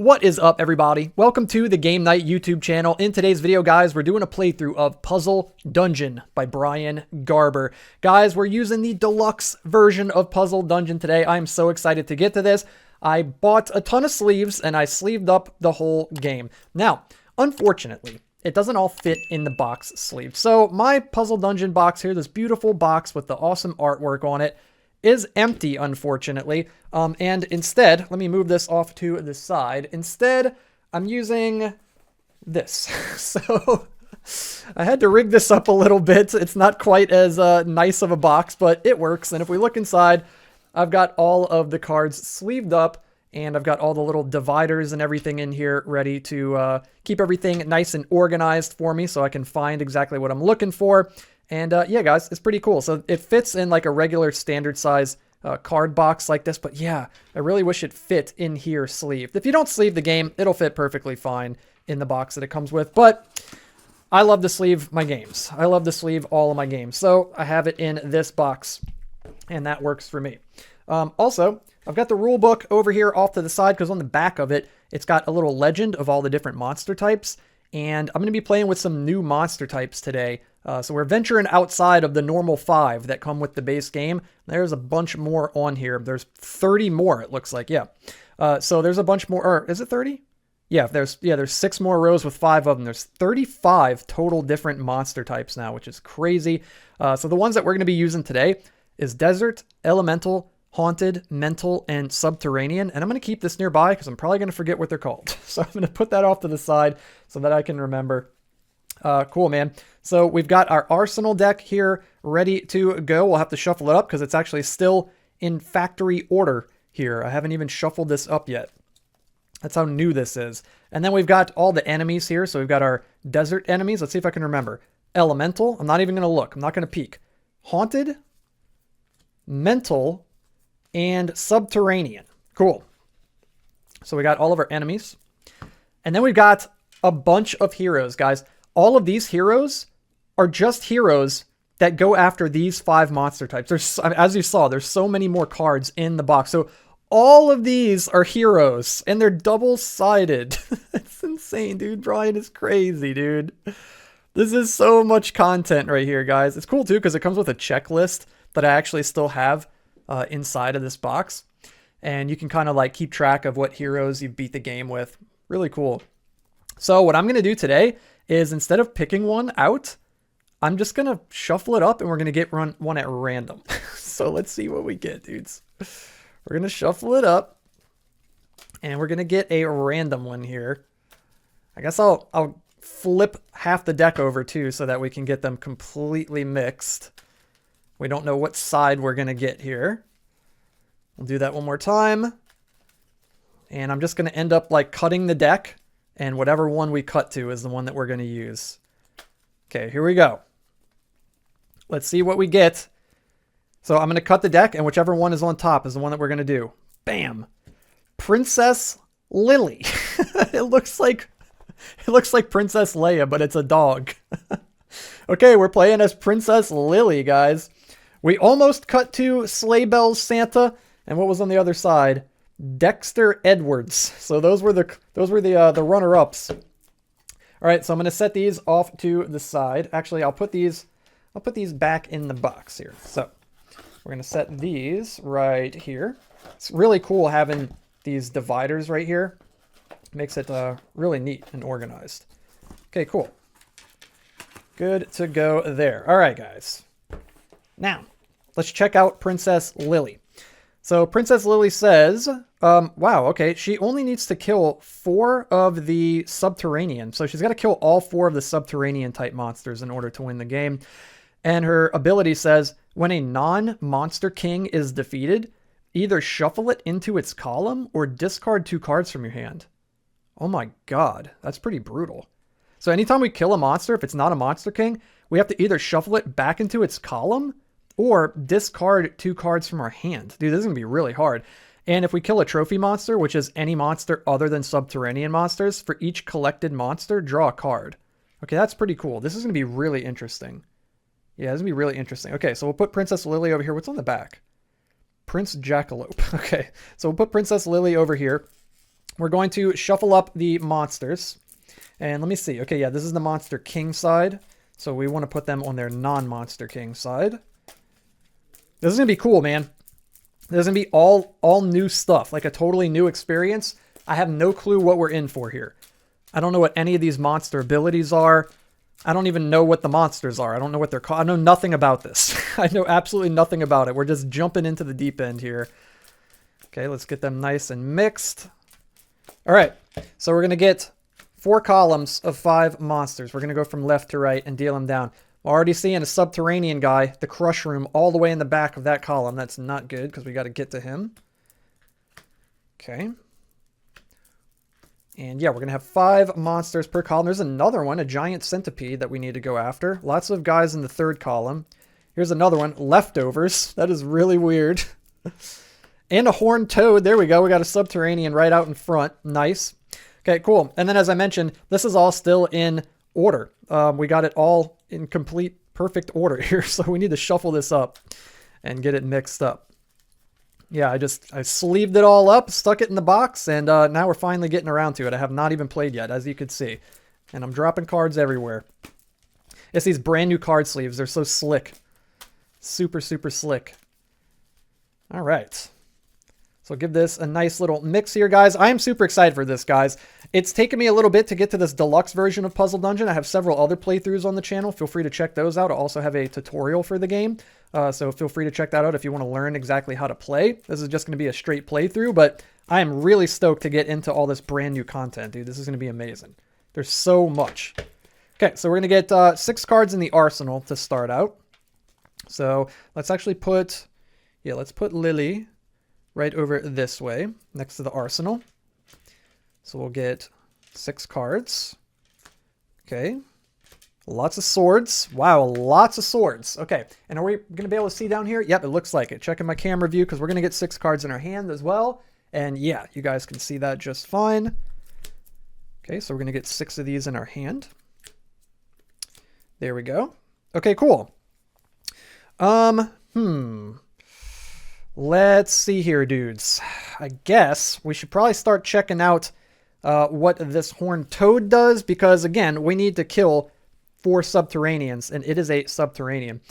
What is up, everybody? Welcome to the Game Night YouTube channel. In today's video, guys, we're doing a playthrough of Puzzle Dungeon by Brian Garber. Guys, we're using the deluxe version of Puzzle Dungeon today. I'm so excited to get to this. I bought a ton of sleeves and I sleeved up the whole game. Now, unfortunately, it doesn't all fit in the box sleeve. So my Puzzle Dungeon box here, this beautiful box with the awesome artwork on it, is empty, unfortunately. And instead, let me move this off to the side. Instead, I'm using this. So I had to rig this up a little bit. It's not quite as nice of a box, but it works. And if we look inside, I've got all of the cards sleeved up, and I've got all the little dividers and everything in here ready to keep everything nice and organized for me so I can find exactly what I'm looking for. And yeah, guys, it's pretty cool. So it fits in like a regular standard size card box like this. But yeah, I really wish it fit in here sleeved. If you don't sleeve the game, it'll fit perfectly fine in the box that it comes with. But I love to sleeve my games. I love to sleeve all of my games. So I have it in this box, and that works for me. Also, I've got the rule book over here off to the side because on the back of it, it's got a little legend of all the different monster types. And I'm going to be playing with some new monster types today. So we're venturing outside of the normal 5 that come with the base game. There's a bunch more on here. There's 30 more, it looks like. Yeah. So there's a bunch more. Or is it 30? Yeah, there's 6 more rows with 5 of them. There's 35 total different monster types now, which is crazy. So the ones that we're going to be using today is Desert, Elemental, Haunted, Mental, and Subterranean. And I'm going to keep this nearby because I'm probably going to forget what they're called. So I'm going to put that off to the side so that I can remember. Cool, man. So we've got our Arsenal deck here ready to go. We'll have to shuffle it up because it's actually still in factory order here. I haven't even shuffled this up yet. That's how new this is. And then we've got all the enemies here. So we've got our desert enemies. Let's see if I can remember. Elemental. I'm not even going to look. I'm not going to peek. Haunted, Mental, and Subterranean. Cool. So we got all of our enemies. And then we've got a bunch of heroes, guys. All of these heroes are just heroes that go after these 5 monster types. There's, as you saw, there's so many more cards in the box. So all of these are heroes, and they're double-sided. It's insane, dude. Brian is crazy, dude. This is so much content right here, guys. It's cool, too, because it comes with a checklist that I actually still have inside of this box. And you can kind of like keep track of what heroes you beat the game with. Really cool. So what I'm going to do today is instead of picking one out, I'm just going to shuffle it up and we're going to get one at random. So let's see what we get, dudes. We're going to shuffle it up and we're going to get a random one here. I guess I'll flip half the deck over too so that we can get them completely mixed. We don't know what side we're going to get here. We'll do that one more time. And I'm just going to end up like cutting the deck. And whatever one we cut to is the one that we're going to use. Okay, here we go. Let's see what we get. So I'm going to cut the deck, and whichever one is on top is the one that we're going to do. Bam! Princess Lily. It looks like Princess Leia, but it's a dog. Okay, we're playing as Princess Lily, guys. We almost cut to Sleigh Bells Santa, and what was on the other side? Dexter Edwards. So those were the runner-ups. All right, so I'm going to set these off to the side. Actually, I'll put these back in the box here. So we're going to set these right here. It's really cool having these dividers right here. Makes it really neat and organized. Okay, cool. Good to go there. All right, guys. Now, let's check out Princess Lily. So Princess Lily says, wow, okay, she only needs to kill 4 of the Subterranean. So she's got to kill all 4 of the Subterranean type monsters in order to win the game. And her ability says, when a non-monster king is defeated, either shuffle it into its column or discard 2 cards from your hand. Oh my god, that's pretty brutal. So anytime we kill a monster, if it's not a monster king, we have to either shuffle it back into its column or discard 2 cards from our hand. Dude, this is going to be really hard. And if we kill a trophy monster, which is any monster other than Subterranean monsters, for each collected monster, draw a card. Okay, that's pretty cool. This is going to be really interesting. Yeah, this is going to be really interesting. Okay, so we'll put Princess Lily over here. What's on the back? Prince Jackalope. Okay, so we'll put Princess Lily over here. we're going to shuffle up the monsters. And let me see. Okay, yeah, this is the Monster King side. So we want to put them on their non-Monster King side. This is going to be cool, man. This is going to be all new stuff, like a totally new experience. I have no clue what we're in for here. I don't know what any of these monster abilities are. I don't even know what the monsters are. I don't know what they're called. I know nothing about this. I know absolutely nothing about it. We're just jumping into the deep end here. Okay, let's get them nice and mixed. All right, so we're going to get 4 columns of 5 monsters. We're going to go from left to right and deal them down. I'm already seeing a subterranean guy, the crush room, all the way in the back of that column. That's not good because we got to get to him. Okay. And yeah, we're going to have 5 monsters per column. There's another one, a giant centipede that we need to go after. Lots of guys in the 3rd column. Here's another one, leftovers. That is really weird. And a horned toad. There we go. We got a subterranean right out in front. Nice. Okay, cool. And then as I mentioned, this is all still in order. We got it all in complete perfect order here. So we need to shuffle this up and get it mixed up. Yeah, I sleeved it all up, stuck it in the box, and now we're finally getting around to it. I have not even played yet, as you can see. And I'm dropping cards everywhere. It's these brand new card sleeves. They're so slick. Super, super slick. All right. So give this a nice little mix here, guys. I am super excited for this, guys. It's taken me a little bit to get to this deluxe version of Puzzle Dungeon. I have several other playthroughs on the channel. Feel free to check those out. I also have a tutorial for the game. So feel free to check that out if you want to learn exactly how to play. This is just going to be a straight playthrough, but I am really stoked to get into all this brand new content, dude. This is going to be amazing. There's so much. Okay, so we're going to get 6 cards in the arsenal to start out. So let's actually put, let's put Lily right over this way, next to the arsenal. So we'll get 6 cards. Okay. Lots of swords. Wow, lots of swords. Okay, and are we going to be able to see down here? Yep, it looks like it. Checking my camera view because we're going to get 6 cards in our hand as well. And yeah, you guys can see that just fine. Okay, so we're going to get 6 of these in our hand. There we go. Okay, cool. Let's see here, dudes. I guess we should probably start checking out what this horned toad does, because again, we need to kill 4 subterraneans, and it is a subterranean.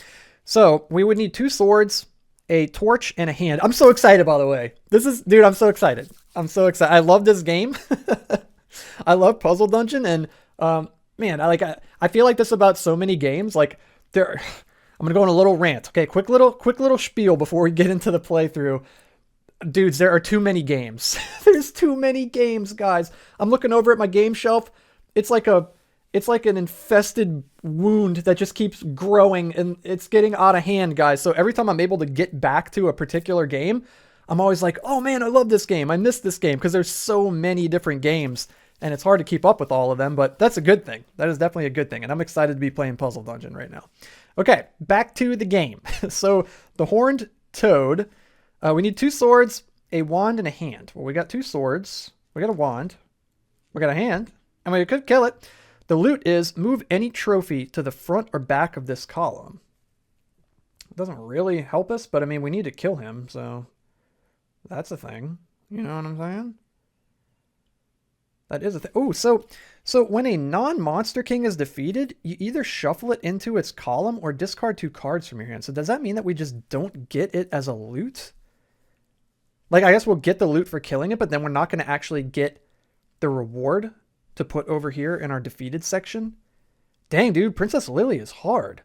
So we would need 2 swords, a torch, and a hand. I'm so excited, by the way. Dude, I'm so excited. I'm so excited. I love this game. I love Puzzle Dungeon, and man, I feel like this about so many games. Like I'm gonna go on a little rant. Okay, quick little spiel before we get into the playthrough. Dudes, there are too many games. There's too many games, guys. I'm looking over at my game shelf. It's like an infested wound that just keeps growing, and it's getting out of hand, guys. So every time I'm able to get back to a particular game, I'm always like, oh man, I love this game. I miss this game, because there's so many different games, and it's hard to keep up with all of them, but that's a good thing. That is definitely a good thing, and I'm excited to be playing Puzzle Dungeon right now. Okay, back to the game. So the horned toad, we need 2 swords, a wand, and a hand. Well, we got 2 swords, we got a wand, we got a hand, and we could kill it. The loot is move any trophy to the front or back of this column. It doesn't really help us, but I mean, we need to kill him, so that's a thing. You know what I'm saying? That is a thing. Oh, so when a non-monster king is defeated, you either shuffle it into its column or discard 2 cards from your hand. So does that mean that we just don't get it as a loot? Like, I guess we'll get the loot for killing it, but then we're not going to actually get the reward to put over here in our defeated section. Dang, dude, Princess Lily is hard.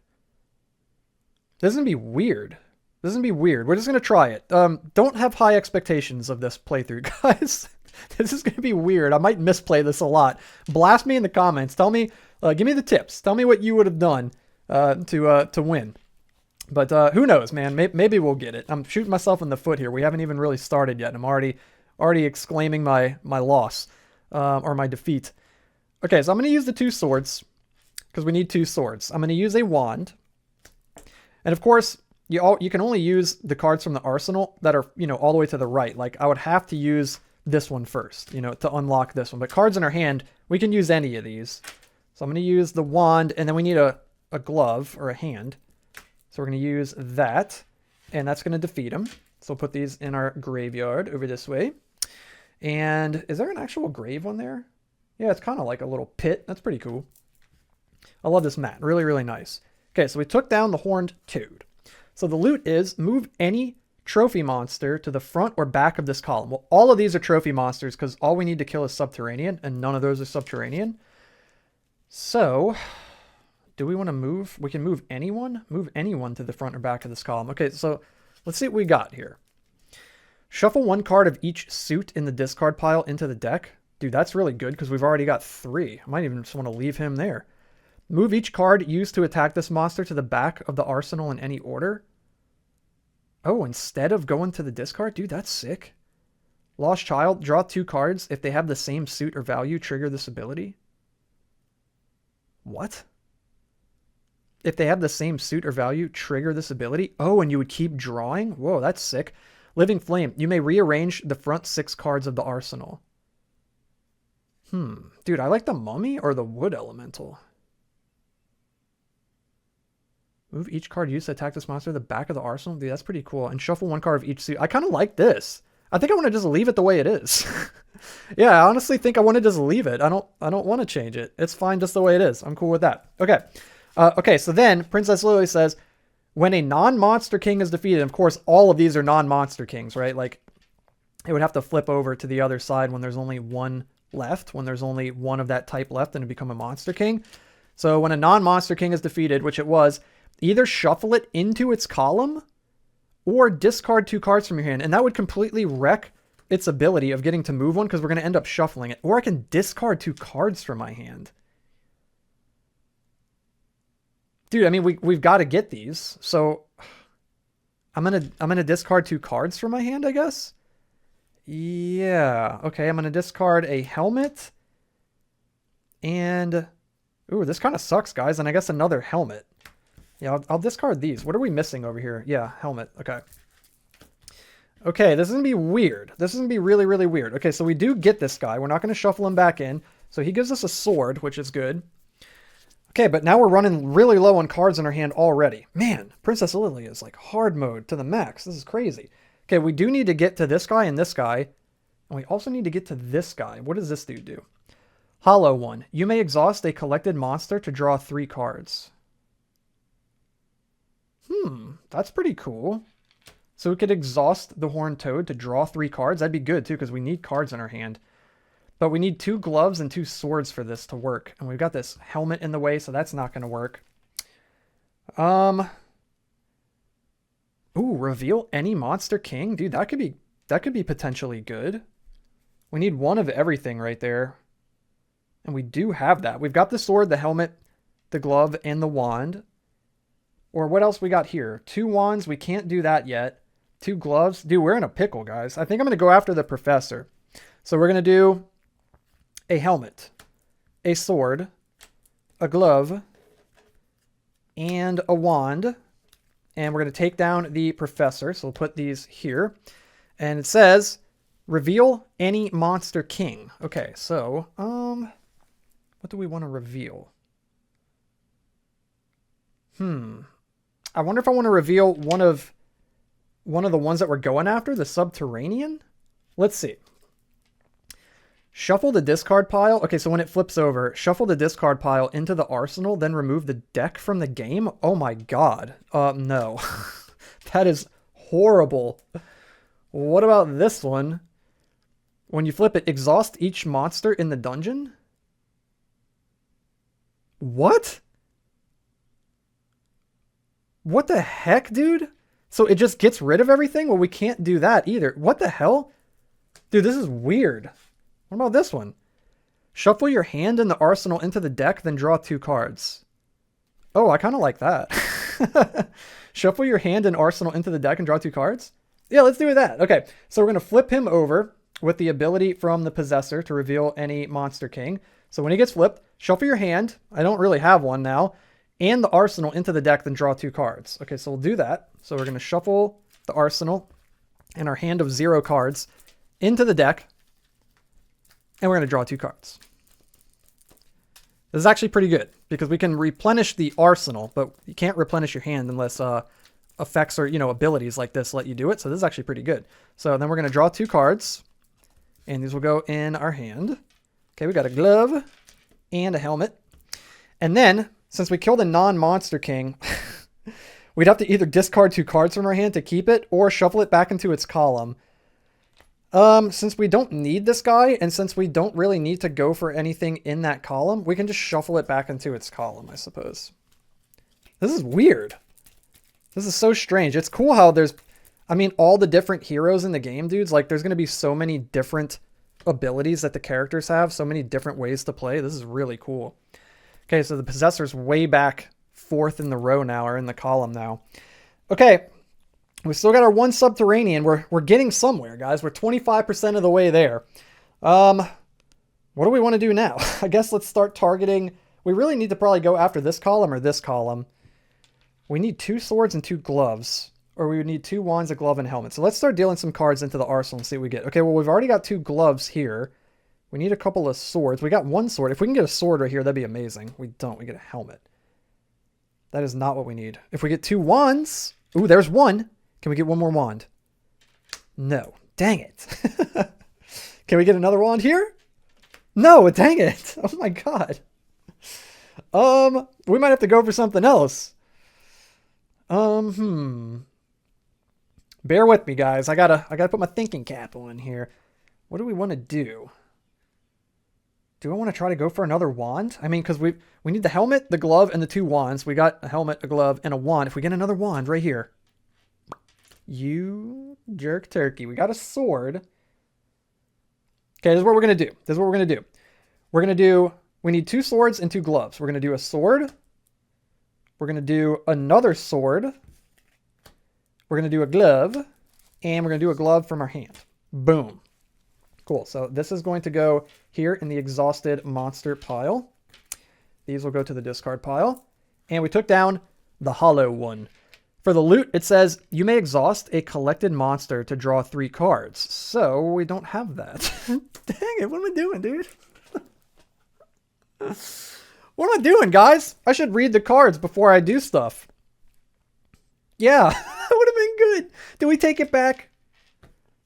This is going to be weird. This is going to be weird. We're just going to try it. Don't have high expectations of this playthrough, guys. This is going to be weird. I might misplay this a lot. Blast me in the comments. Tell me, give me the tips. Tell me what you would have done to win. But who knows, man? Maybe we'll get it. I'm shooting myself in the foot here. We haven't even really started yet. And I'm already exclaiming my loss or my defeat. Okay, so I'm going to use the 2 swords because we need 2 swords. I'm going to use a wand. And of course, you can only use the cards from the arsenal that are, all the way to the right. Like, I would have to use this one first, to unlock this one. But cards in our hand, we can use any of these. So I'm going to use the wand, and then we need a glove or a hand. So we're going to use that, and that's going to defeat him. So we'll put these in our graveyard over this way. And is there an actual grave on there? Yeah, it's kind of like a little pit. That's pretty cool. I love this mat. Really, really nice. Okay, so we took down the horned toad. So the loot is move any trophy monster to the front or back of this column. Well, all of these are trophy monsters because all we need to kill is subterranean, and none of those are subterranean. So, do we want to move? We can move anyone? Move anyone to the front or back of this column. Okay, so let's see what we got here. Shuffle one card of each suit in the discard pile into the deck. Dude, that's really good because we've already got 3. I might even just want to leave him there. Move each card used to attack this monster to the back of the arsenal in any order. Oh, instead of going to the discard? Dude, that's sick. Lost Child, draw 2 cards. If they have the same suit or value, trigger this ability. What? If they have the same suit or value, trigger this ability? Oh, and you would keep drawing? Whoa, that's sick. Living Flame, you may rearrange the front 6 cards of the arsenal. Dude, I like the Mummy or the Wood Elemental. Move each card used to attack this monster to the back of the arsenal. Dude, that's pretty cool. And shuffle 1 card of each suit. I kind of like this. I think I want to just leave it the way it is. Yeah, I honestly think I want to just leave it. I don't want to change it. It's fine just the way it is. I'm cool with that. Okay. Okay, so then Princess Lily says, when a non-monster king is defeated, of course, all of these are non-monster kings, right? Like, it would have to flip over to the other side when there's only one left, when there's only one of that type left, and it become a monster king. So when a non-monster king is defeated, which it was, either shuffle it into its column or discard 2 cards from your hand. And that would completely wreck its ability of getting to move one because we're going to end up shuffling it. Or I can discard 2 cards from my hand. Dude, I mean, we've got to get these. So I'm gonna discard 2 cards from my hand, I guess. Yeah. Okay, I'm going to discard a helmet. And ooh, this kind of sucks, guys. And I guess another helmet. Yeah, I'll discard these. What are we missing over here? Yeah, helmet. Okay. Okay, this is going to be weird. This is going to be really, really weird. Okay, so we do get this guy. We're not going to shuffle him back in. So he gives us a sword, which is good. Okay, but now we're running really low on cards in our hand already. Man, Princess Lily is like hard mode to the max. This is crazy. Okay, we do need to get to this guy and this guy. And we also need to get to this guy. What does this dude do? Hollow one. You may exhaust a collected monster to draw 3 cards. That's pretty cool. So we could exhaust the Horned Toad to draw 3 cards. That'd be good too, because we need cards in our hand. But we need 2 gloves and 2 swords for this to work. And we've got this helmet in the way, so that's not going to work. Ooh, reveal any monster king? Dude, that could be potentially good. We need 1 of everything right there. And we do have that. We've got the sword, the helmet, the glove, and the wand. Or what else we got here? 2 wands. We can't do that yet. 2 gloves. Dude, we're in a pickle, guys. I think I'm going to go after the professor. So we're going to do a helmet, a sword, a glove, and a wand. And we're going to take down the professor. So we'll put these here. And it says, reveal any monster king. Okay, so, what do we want to reveal? I wonder if I want to reveal one of the ones that we're going after, the subterranean. Let's see. Shuffle the discard pile. Okay, so when it flips over, shuffle the discard pile into the arsenal, then remove the deck from the game. Oh my god. No. That is horrible. What about this one? When you flip it, exhaust each monster in the dungeon? What? What the heck, dude? So it just gets rid of everything? Well, we can't do that either. What the hell? Dude, this is weird. What about this one? Shuffle your hand in the arsenal into the deck, then draw 2 cards. Oh, I kind of like that. Shuffle your hand and arsenal into the deck and draw 2 cards? Yeah, let's do that. Okay, so we're going to flip him over with the ability from the possessor to reveal any monster king. So when he gets flipped, shuffle your hand. I don't really have one now. And the arsenal into the deck, then draw 2 cards. Okay, so we'll do that. So we're going to shuffle the arsenal and our hand of 0 cards into the deck. And we're going to draw 2 cards. This is actually pretty good because we can replenish the arsenal, but you can't replenish your hand unless effects or, abilities like this let you do it. So this is actually pretty good. So then we're going to draw 2 cards. And these will go in our hand. Okay, we got a glove and a helmet. And then, since we killed a non-monster king, we'd have to either discard 2 cards from our hand to keep it or shuffle it back into its column. Since we don't need this guy, and since we don't really need to go for anything in that column, we can just shuffle it back into its column, I suppose. This is weird. This is so strange. It's cool how there's, I mean, all the different heroes in the game, dudes. Like, there's going to be so many different abilities that the characters have, so many different ways to play. This is really cool. Okay, so the Possessor's way back 4th in the row now, or in the column now. Okay, we still got our 1 Subterranean. We're getting somewhere, guys. We're 25% of the way there. What do we want to do now? I guess let's start targeting. We really need to probably go after this column or this column. We need 2 swords and 2 gloves. Or we would need 2 wands, a glove, and a helmet. So let's start dealing some cards into the arsenal and see what we get. Okay, well, we've already got 2 gloves here. We need a couple of swords. We got 1 sword. If we can get a sword right here, that'd be amazing. We don't. We get a helmet. That is not what we need. If we get 2 wands... Ooh, there's 1. Can we get 1 more wand? No. Dang it. Can we get another wand here? No, dang it. Oh my god. We might have to go for something else. Bear with me, guys. I gotta put my thinking cap on here. What do we want to do? Do I want to try to go for another wand? I mean, because we need the helmet, the glove, and the 2 wands. We got a helmet, a glove, and a wand. If we get another wand right here. You jerk turkey. We got a sword. Okay, this is what we're going to do. This is what we're going to do. We're going to do... We need 2 swords and 2 gloves. We're going to do a sword. We're going to do another sword. We're going to do a glove. And we're going to do a glove from our hand. Boom. Cool. So this is going to go here in the exhausted monster pile. These will go to the discard pile. And we took down the hollow one. For the loot, it says, you may exhaust a collected monster to draw 3 cards. So we don't have that. Dang it. What am I doing, dude? What am I doing, guys? I should read the cards before I do stuff. Yeah, that would have been good. Do we take it back?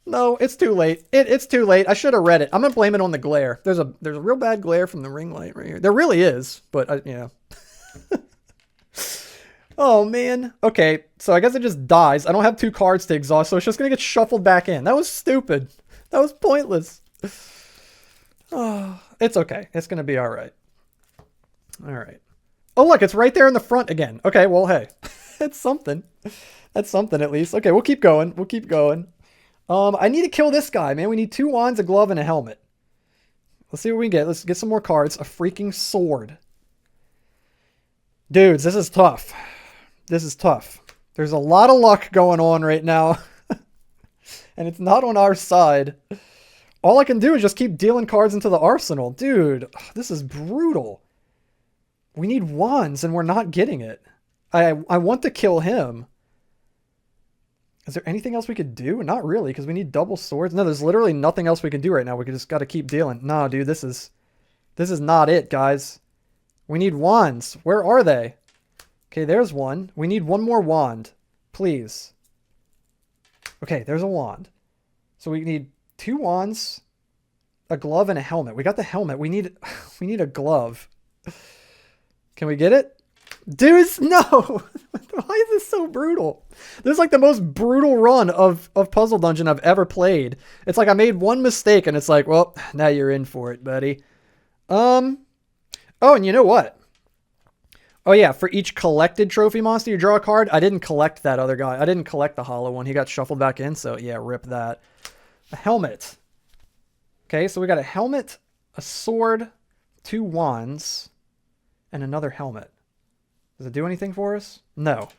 No, it's too late. It's too late. I should have read it. I'm going to blame it on the glare. There's a real bad glare from the ring light right here. There really is, but yeah. Oh, man. Okay, so I guess it just dies. I don't have 2 cards to exhaust, so it's just going to get shuffled back in. That was stupid. That was pointless. Oh, it's okay. It's going to be all right. All right. Oh, look, it's right there in the front again. Okay, well, hey. It's something. That's something at least. Okay, we'll keep going. We'll keep going. I need to kill this guy, man. We need 2 wands, a glove, and a helmet. Let's see what we can get. Let's get some more cards. A freaking sword. Dudes, this is tough. This is tough. There's a lot of luck going on right now. And it's not on our side. All I can do is just keep dealing cards into the arsenal. Dude, this is brutal. We need wands, and we're not getting it. I want to kill him. Is there anything else we could do? Not really, because we need double swords. No, there's literally nothing else we can do right now. We just got to keep dealing. No, dude, this is not it, guys. We need wands. Where are they? Okay, there's one. We need 1 more wand. Please. Okay, there's a wand. So we need 2 wands, a glove, and a helmet. We got the helmet. We need a glove. Can we get it? Dudes, no! Why is this so brutal? This is like the most brutal run of Puzzle Dungeon I've ever played. It's like I made 1 mistake and it's like, well, now you're in for it, buddy. Oh, and you know what? Oh yeah, for each collected trophy monster you draw a card. I didn't collect that other guy. I didn't collect the hollow one. He got shuffled back in, so yeah, rip that. A helmet. Okay, so we got a helmet, a sword, 2 wands, and another helmet. Does it do anything for us? No.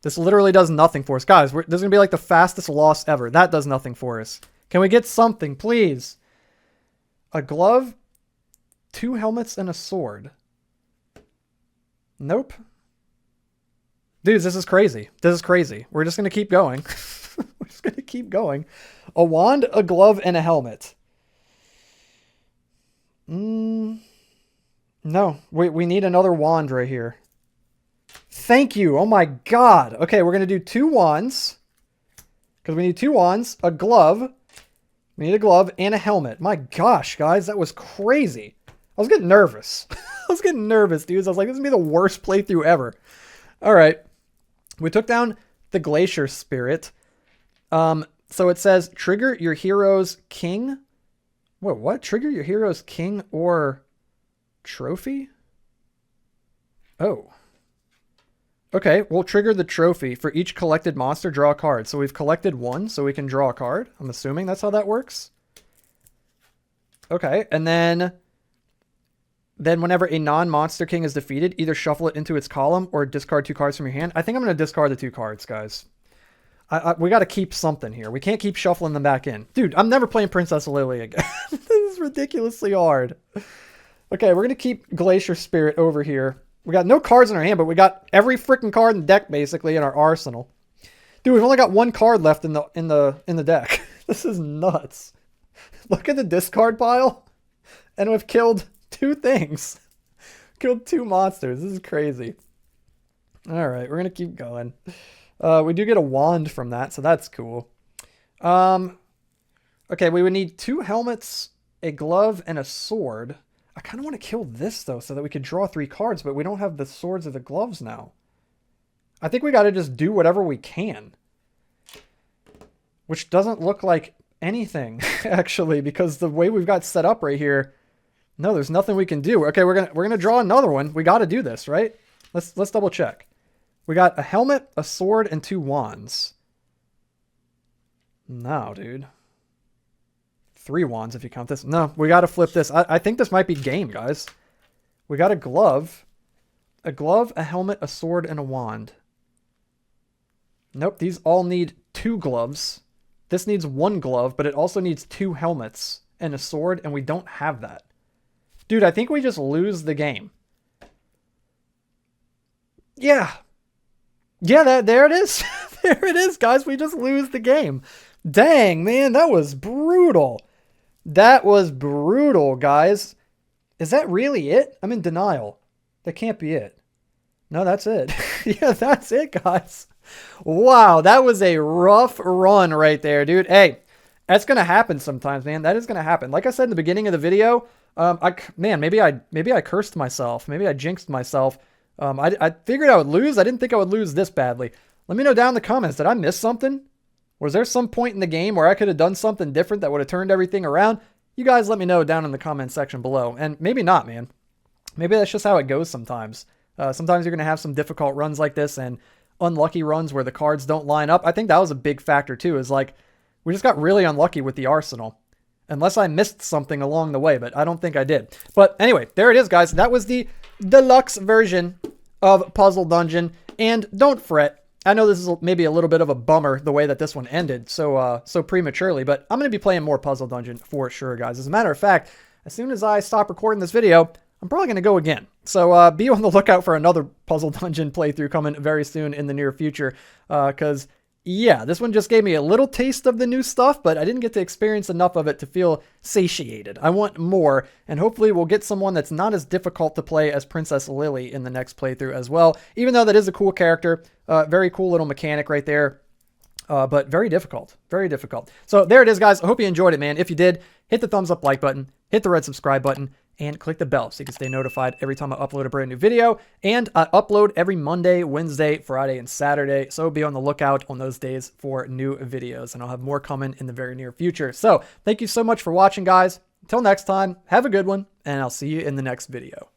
This literally does nothing for us. Guys, this is going to be like the fastest loss ever. That does nothing for us. Can we get something, please? A glove, 2 helmets, and a sword. Nope. Dudes, this is crazy. This is crazy. We're just going to keep going. We're just going to keep going. A wand, a glove, and a helmet. No. We need another wand right here. Thank you. Oh my god. Okay, we're going to do 2 wands. Because we need 2 wands, a glove. We need a glove and a helmet. My gosh, guys, that was crazy. I was getting nervous. I was getting nervous, dudes. I was like, this is going to be the worst playthrough ever. All right. We took down the Glacier Spirit. So it says, trigger your hero's king. Wait, what? Trigger your hero's king or trophy? Oh. Okay, we'll trigger the trophy. For each collected monster, draw a card. So we've collected one, so we can draw a card. I'm assuming that's how that works. Okay, and then whenever a non-monster king is defeated, either shuffle it into its column or discard 2 cards from your hand. I think I'm going to discard the 2 cards, guys. We got to keep something here. We can't keep shuffling them back in. Dude, I'm never playing Princess Lily again. This is ridiculously hard. Okay, we're going to keep Glacier Spirit over here. We got no cards in our hand, but we got every freaking card in the deck basically in our arsenal. Dude, we've only got 1 card left in the deck. This is nuts. Look at the discard pile. And we've killed 2 things. Killed 2 monsters. This is crazy. All right, we're going to keep going. We do get a wand from that, so that's cool. Okay, we would need 2 helmets, a glove, and a sword. I kind of want to kill this, though, so that we could draw 3 cards, but we don't have the swords or the gloves now. I think we got to just do whatever we can. Which doesn't look like anything, actually, because the way we've got set up right here, no, there's nothing we can do. Okay, we're gonna draw another one. We got to do this, right? Let's double check. We got a helmet, a sword, and 2 wands. No, dude. 3 wands if you count this. No, we got to flip this. I think this might be game, guys. We got a glove, a helmet, a sword, and a wand. Nope, these all need 2 gloves. This needs 1 glove, but it also needs 2 helmets and a sword, and we don't have that. Dude, I think we just lose the game. Yeah. Yeah, there it is. There it is, guys. We just lose the game. Dang, man, that was brutal. That was brutal, guys. Is that really it? I'm in denial. That can't be it. No, that's it. Yeah, that's it, guys. Wow, that was a rough run right there, dude. Hey, that's going to happen sometimes, man. That is going to happen. Like I said in the beginning of the video, maybe I cursed myself. Maybe I jinxed myself. I figured I would lose. I didn't think I would lose this badly. Let me know down in the comments. Did I miss something? Was there some point in the game where I could have done something different that would have turned everything around? You guys let me know down in the comment section below. And maybe not, man. Maybe that's just how it goes sometimes. Sometimes you're going to have some difficult runs like this and unlucky runs where the cards don't line up. I think that was a big factor too, is like we just got really unlucky with the arsenal. Unless I missed something along the way, but I don't think I did. But anyway, there it is, guys. That was the deluxe version of Puzzle Dungeon. And don't fret. I know this is maybe a little bit of a bummer, the way that this one ended so prematurely, but I'm going to be playing more Puzzle Dungeon for sure, guys. As a matter of fact, as soon as I stop recording this video, I'm probably going to go again. So be on the lookout for another Puzzle Dungeon playthrough coming very soon in the near future, because yeah, this one just gave me a little taste of the new stuff, but I didn't get to experience enough of it to feel satiated. I want more, and hopefully we'll get someone that's not as difficult to play as Princess Lily in the next playthrough as well, even though that is a cool character. Very cool little mechanic right there, but very difficult. Very difficult. So there it is, guys. I hope you enjoyed it, man. If you did, hit the thumbs up like button, hit the red subscribe button, and click the bell so you can stay notified every time I upload a brand new video. And I upload every Monday, Wednesday, Friday, and Saturday. So be on the lookout on those days for new videos. And I'll have more coming in the very near future. So thank you so much for watching, guys. Until next time, have a good one, and I'll see you in the next video.